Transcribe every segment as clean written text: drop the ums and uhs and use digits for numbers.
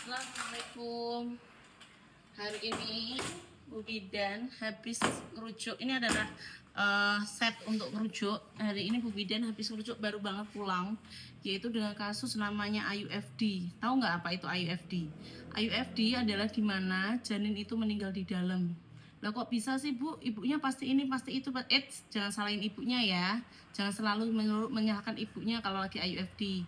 Assalamualaikum. Hari ini Bu Bidan habis ngerujuk. Ini adalah set untuk ngerujuk. Hari ini Bu Bidan habis ngerujuk, baru banget pulang, yaitu dengan kasus namanya IUFD. Tahu nggak apa itu IUFD? IUFD adalah dimana janin itu meninggal di dalam. Lah kok bisa sih Bu? Ibunya pasti ini pasti itu. Jangan salahin ibunya ya. Jangan selalu menyalahkan ibunya kalau lagi IUFD.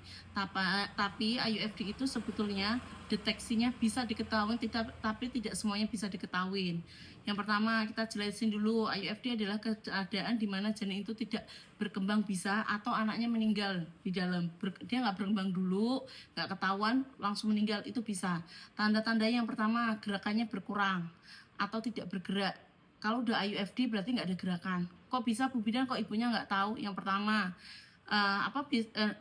Tapi IUFD itu sebetulnya deteksinya bisa diketahui, tapi tidak semuanya bisa diketahui. Yang pertama kita jelasin dulu, IUFD adalah keadaan di mana janin itu tidak berkembang bisa atau anaknya meninggal di dalam. Dia nggak berkembang dulu, nggak ketahuan, langsung meninggal, itu bisa. Tanda-tandanya yang pertama, gerakannya berkurang atau tidak bergerak. Kalau udah IUFD berarti nggak ada gerakan. Kok bisa Bu Bidan, kok ibunya nggak tahu? Yang pertama,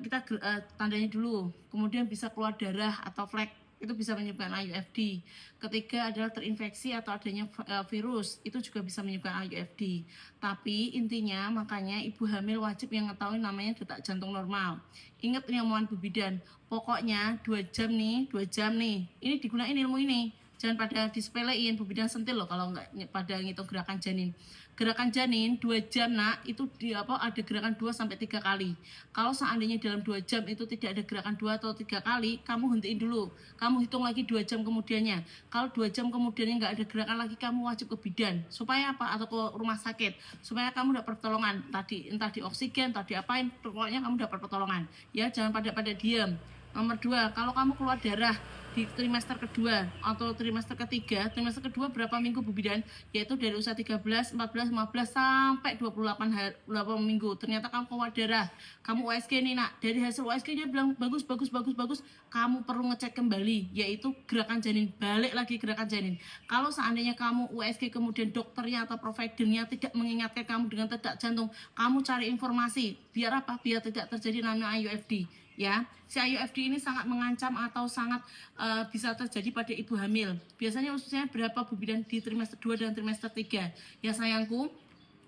kita tandanya dulu. Kemudian bisa keluar darah atau flek, itu bisa menyebabkan IUFD. Ketiga adalah terinfeksi atau adanya virus, itu juga bisa menyebabkan IUFD. Tapi intinya makanya ibu hamil wajib yang mengetahui namanya detak jantung normal. Ingat ini omongan Bu Bidan, pokoknya 2 jam nih, ini digunain ilmu ini. Jangan pada disepelein, Bu Bidan sentil loh kalau nggak pada ngitung gerakan janin. Gerakan janin 2 jam nak, itu ada gerakan 2-3 kali. Kalau seandainya dalam 2 jam itu tidak ada gerakan 2 atau 3 kali, kamu hentiin dulu. Kamu hitung lagi 2 jam kemudiannya. Kalau 2 jam kemudiannya nggak ada gerakan lagi, kamu wajib ke bidan. Supaya apa? Atau ke rumah sakit. Supaya kamu dapat pertolongan. Entah di oksigen, entah diapain, pokoknya kamu dapat pertolongan. Ya, jangan pada diam. Nomor 2, kalau kamu keluar darah di trimester kedua atau trimester ketiga, trimester kedua berapa minggu Bu Bidan? Yaitu dari usia 13, 14, 15 sampai 28 minggu. Ternyata kamu keluar darah, kamu USG nih nak. Dari hasil USG dia bilang bagus. Kamu perlu ngecek kembali, yaitu gerakan janin. Balik lagi gerakan janin. Kalau seandainya kamu USG kemudian dokternya atau providernya tidak mengingatkan kamu dengan detak jantung, kamu cari informasi. Biar apa? Biar tidak terjadi namanya IUFD. Ya, si IUFD ini sangat mengancam atau sangat bisa terjadi pada ibu hamil. Biasanya usianya berapa Bu Bidan? Di trimester 2 dan trimester 3. Ya sayangku.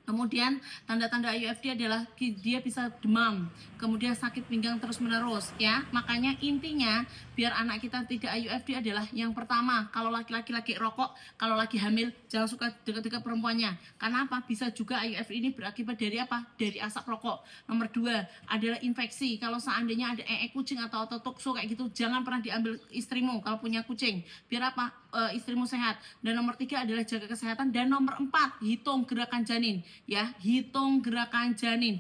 Kemudian tanda-tanda IUFD adalah dia bisa demam, kemudian sakit pinggang terus-menerus ya. Makanya intinya biar anak kita tidak IUFD adalah yang pertama, kalau laki-laki rokok, kalau lagi hamil jangan suka dekat-dekat perempuannya. Karena apa? Bisa juga IUFD ini berakibat dari apa? Dari asap rokok. Nomor 2 adalah infeksi. Kalau seandainya ada kucing atau tokso kayak gitu, jangan pernah diambil istrimu kalau punya kucing. Biar apa? Istrimu sehat. Dan nomor 3 adalah jaga kesehatan. Dan nomor 4, hitung gerakan janin. Ya, hitung gerakan janin.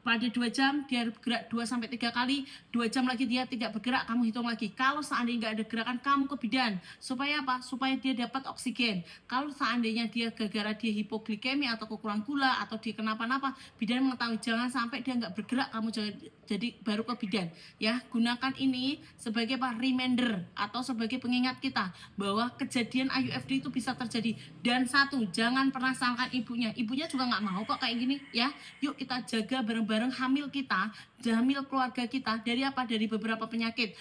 Pada 2 jam dia bergerak 2-3 kali, 2 jam lagi dia tidak bergerak, kamu hitung lagi. Kalau seandainya nggak ada gerakan, kamu ke bidan. Supaya apa? Supaya dia dapat oksigen. Kalau seandainya dia gara-gara dia hipoglikemia atau kekurangan gula atau dia kenapa-napa, bidan mengetahui. Jangan sampai dia nggak bergerak, kamu jangan jadi baru ke bidan. Ya, gunakan ini sebagai apa? Reminder atau sebagai pengingat kita bahwa kejadian IUFD itu bisa terjadi. Dan satu, jangan pernah salahkan ibunya. Ibunya juga nggak mau kok kayak gini ya. Yuk kita jaga bareng hamil kita, hamil keluarga kita dari apa? Dari beberapa penyakit.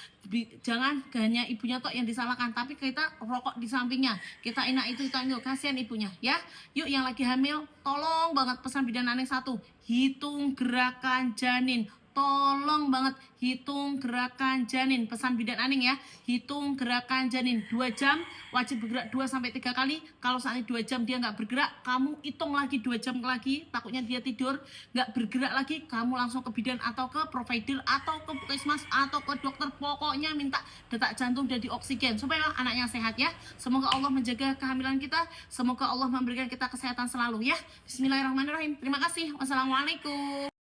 Jangan hanya ibunya tok yang disalahkan, tapi kita rokok di sampingnya. Kita enak itu kasihan ibunya ya. Yuk yang lagi hamil, tolong banget pesan bidan aneh 1, hitung gerakan janin. Tolong banget hitung gerakan janin, pesan bidan Aning ya. Hitung gerakan janin 2 jam, wajib bergerak 2-3 kali. Kalau saatnya 2 jam dia nggak bergerak, kamu hitung lagi 2 jam lagi. Takutnya dia tidur nggak bergerak lagi, kamu langsung ke bidan atau ke provider atau ke puskesmas atau ke dokter. Pokoknya minta detak jantung dan di oksigen supaya anaknya sehat ya. Semoga Allah menjaga kehamilan kita, semoga Allah memberikan kita kesehatan selalu ya. Bismillahirrahmanirrahim. Terima kasih. Wassalamualaikum.